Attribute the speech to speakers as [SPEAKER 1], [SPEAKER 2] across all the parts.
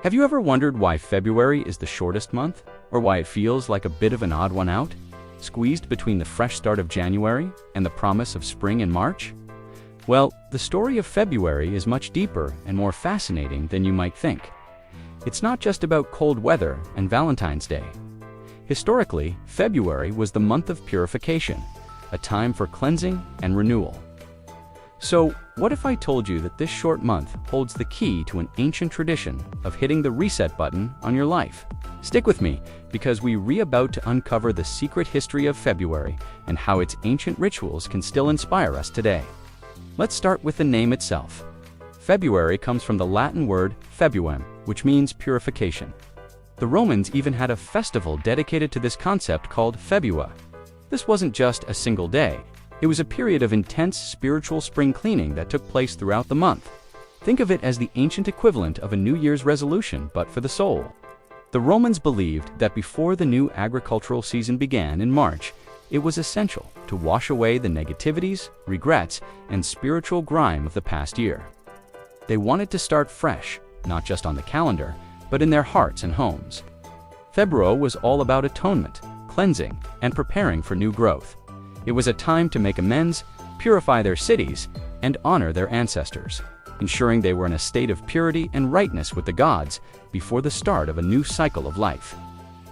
[SPEAKER 1] Have you ever wondered why February is the shortest month, or why it feels like a bit of an odd one out, squeezed between the fresh start of January and the promise of spring in March? Well, the story of February is much deeper and more fascinating than you might think. It's not just about cold weather and Valentine's Day. Historically, February was the month of purification, a time for cleansing and renewal. So, what if I told you that this short month holds the key to an ancient tradition of hitting the reset button on your life? Stick with me, because we're about to uncover the secret history of February and how its ancient rituals can still inspire us today. Let's start with the name itself. February comes from the Latin word febuem, which means purification. The Romans even had a festival dedicated to this concept called Febua. This wasn't just a single day. It was a period of intense spiritual spring cleaning that took place throughout the month. Think of it as the ancient equivalent of a New Year's resolution, but for the soul. The Romans believed that before the new agricultural season began in March, it was essential to wash away the negativities, regrets, and spiritual grime of the past year. They wanted to start fresh, not just on the calendar, but in their hearts and homes. February was all about atonement, cleansing, and preparing for new growth. It was a time to make amends, purify their cities, and honor their ancestors, ensuring they were in a state of purity and rightness with the gods before the start of a new cycle of life.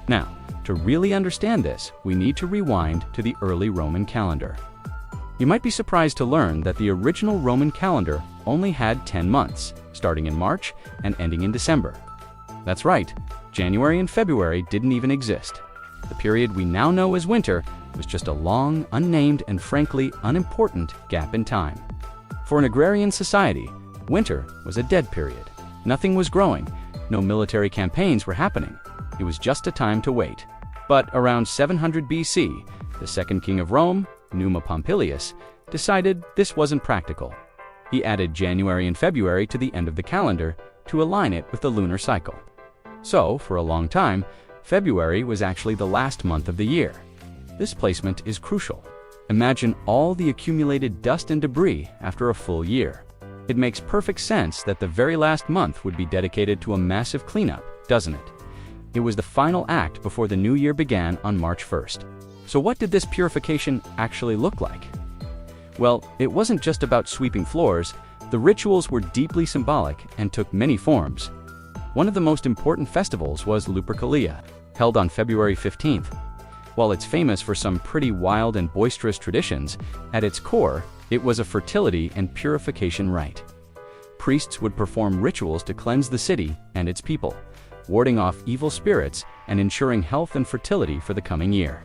[SPEAKER 1] Now, to really understand this, we need to rewind to the early Roman calendar. You might be surprised to learn that the original Roman calendar only had 10 months, starting in March and ending in December. That's right, January and February didn't even exist. The period we now know as winter was just a long, unnamed, and frankly unimportant gap in time. For an agrarian society, winter was a dead period. Nothing was growing, no military campaigns were happening. It was just a time to wait. But around 700 BC, the second king of Rome, Numa Pompilius, decided this wasn't practical. He added January and February to the end of the calendar to align it with the lunar cycle. So, for a long time, February was actually the last month of the year. This placement is crucial. Imagine all the accumulated dust and debris after a full year. It makes perfect sense that the very last month would be dedicated to a massive cleanup, doesn't it? It was the final act before the new year began on March 1st. So what did this purification actually look like? Well, it wasn't just about sweeping floors. The rituals were deeply symbolic and took many forms. One of the most important festivals was Lupercalia, held on February 15th. While it's famous for some pretty wild and boisterous traditions, at its core, it was a fertility and purification rite. Priests would perform rituals to cleanse the city and its people, warding off evil spirits and ensuring health and fertility for the coming year.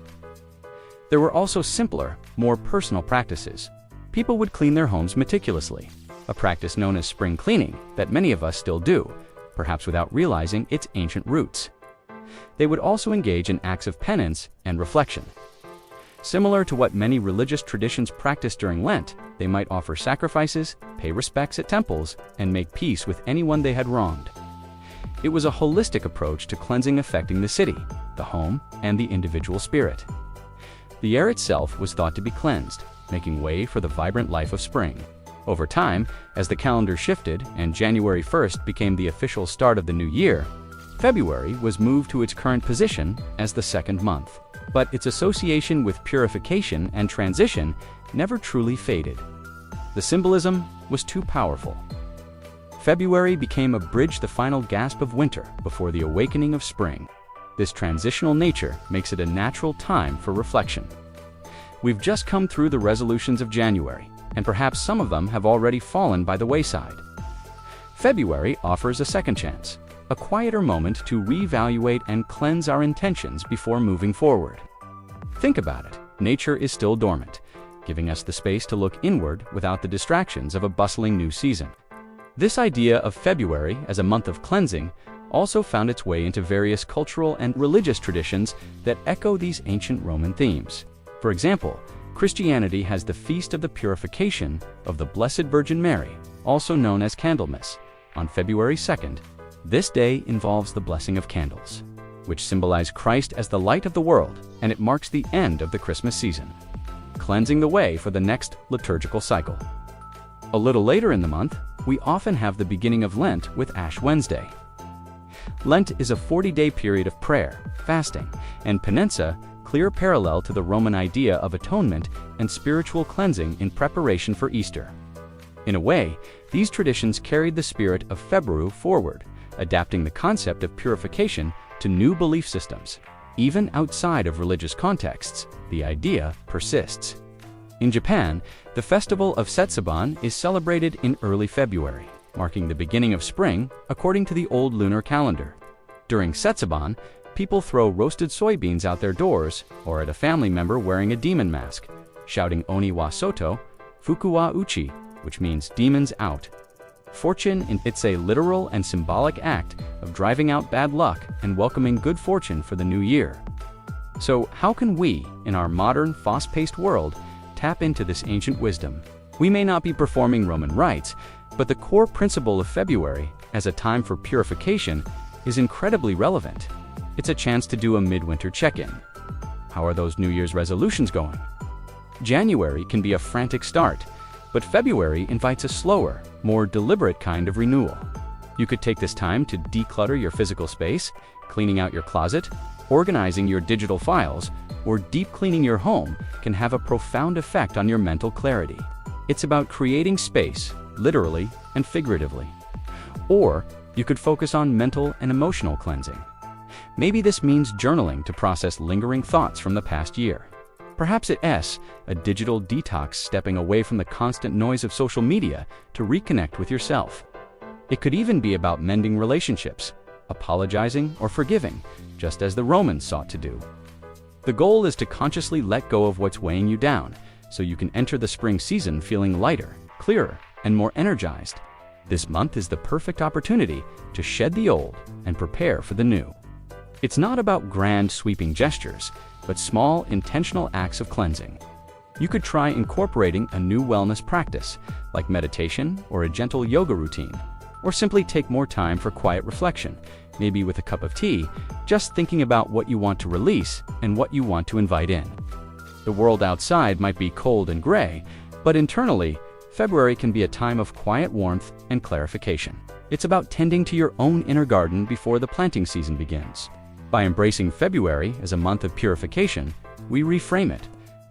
[SPEAKER 1] There were also simpler, more personal practices. People would clean their homes meticulously, a practice known as spring cleaning that many of us still do, perhaps without realizing its ancient roots. They would also engage in acts of penance and reflection. Similar to what many religious traditions practice during Lent, they might offer sacrifices, pay respects at temples, and make peace with anyone they had wronged. It was a holistic approach to cleansing affecting the city, the home, and the individual spirit. The air itself was thought to be cleansed, making way for the vibrant life of spring. Over time, as the calendar shifted and January 1st became the official start of the new year, February was moved to its current position as the second month. But its association with purification and transition never truly faded. The symbolism was too powerful. February became a bridge, the final gasp of winter before the awakening of spring. This transitional nature makes it a natural time for reflection. We've just come through the resolutions of January, and perhaps some of them have already fallen by the wayside. February offers a second chance, a quieter moment to reevaluate and cleanse our intentions before moving forward. Think about it. Nature is still dormant, giving us the space to look inward without the distractions of a bustling new season. This idea of February as a month of cleansing also found its way into various cultural and religious traditions that echo these ancient Roman themes. For example, Christianity has the Feast of the Purification of the Blessed Virgin Mary, also known as Candlemas, on February 2nd. This day involves the blessing of candles, which symbolize Christ as the light of the world, and it marks the end of the Christmas season, cleansing the way for the next liturgical cycle. A little later in the month, we often have the beginning of Lent with Ash Wednesday. Lent is a 40-day period of prayer, fasting, and penance, clear parallel to the Roman idea of atonement and spiritual cleansing in preparation for Easter. In a way, these traditions carried the spirit of February forward, adapting the concept of purification to new belief systems. Even outside of religious contexts, the idea persists. In Japan, the festival of Setsuban is celebrated in early February, marking the beginning of spring according to the old lunar calendar. During Setsuban, people throw roasted soybeans out their doors or at a family member wearing a demon mask, shouting Oni wa Soto, Fuku wa Uchi, which means demons out. It's a literal and symbolic act of driving out bad luck and welcoming good fortune for the new year. So how can we, in our modern, fast-paced world, tap into this ancient wisdom? We may not be performing Roman rites, but the core principle of February, as a time for purification, is incredibly relevant. It's a chance to do a midwinter check-in. How are those New Year's resolutions going? January can be a frantic start, but February invites a slower, more deliberate kind of renewal. You could take this time to declutter your physical space, cleaning out your closet, organizing your digital files, or deep cleaning your home can have a profound effect on your mental clarity. It's about creating space, literally and figuratively. Or you could focus on mental and emotional cleansing. Maybe this means journaling to process lingering thoughts from the past year. Perhaps it's a digital detox, stepping away from the constant noise of social media to reconnect with yourself. It could even be about mending relationships, apologizing or forgiving, just as the Romans sought to do. The goal is to consciously let go of what's weighing you down, so you can enter the spring season feeling lighter, clearer, and more energized. This month is the perfect opportunity to shed the old and prepare for the new. It's not about grand, sweeping gestures, but small, intentional acts of cleansing. You could try incorporating a new wellness practice, like meditation or a gentle yoga routine, or simply take more time for quiet reflection, maybe with a cup of tea, just thinking about what you want to release and what you want to invite in. The world outside might be cold and gray, but internally, February can be a time of quiet warmth and clarification. It's about tending to your own inner garden before the planting season begins. By embracing February as a month of purification, we reframe it.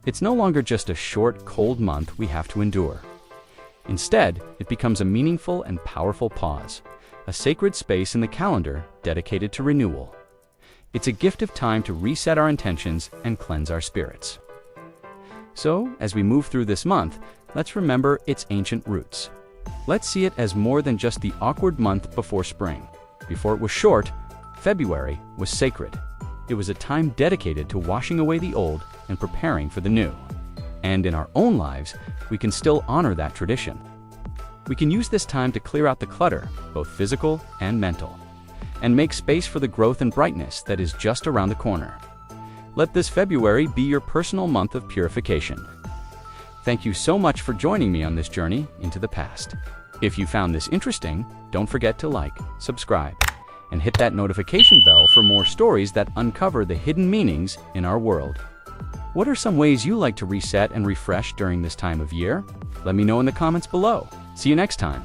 [SPEAKER 1] It's no longer just a short, cold month we have to endure. Instead, it becomes a meaningful and powerful pause, a sacred space in the calendar dedicated to renewal. It's a gift of time to reset our intentions and cleanse our spirits. So, as we move through this month, let's remember its ancient roots. Let's see it as more than just the awkward month before spring. Before it was short, February was sacred. It was a time dedicated to washing away the old and preparing for the new. And in our own lives, we can still honor that tradition. We can use this time to clear out the clutter, both physical and mental, and make space for the growth and brightness that is just around the corner. Let this February be your personal month of purification. Thank you so much for joining me on this journey into the past. If you found this interesting, don't forget to like, subscribe, and hit that notification bell for more stories that uncover the hidden meanings in our world. What are some ways you like to reset and refresh during this time of year? Let me know in the comments below. See you next time.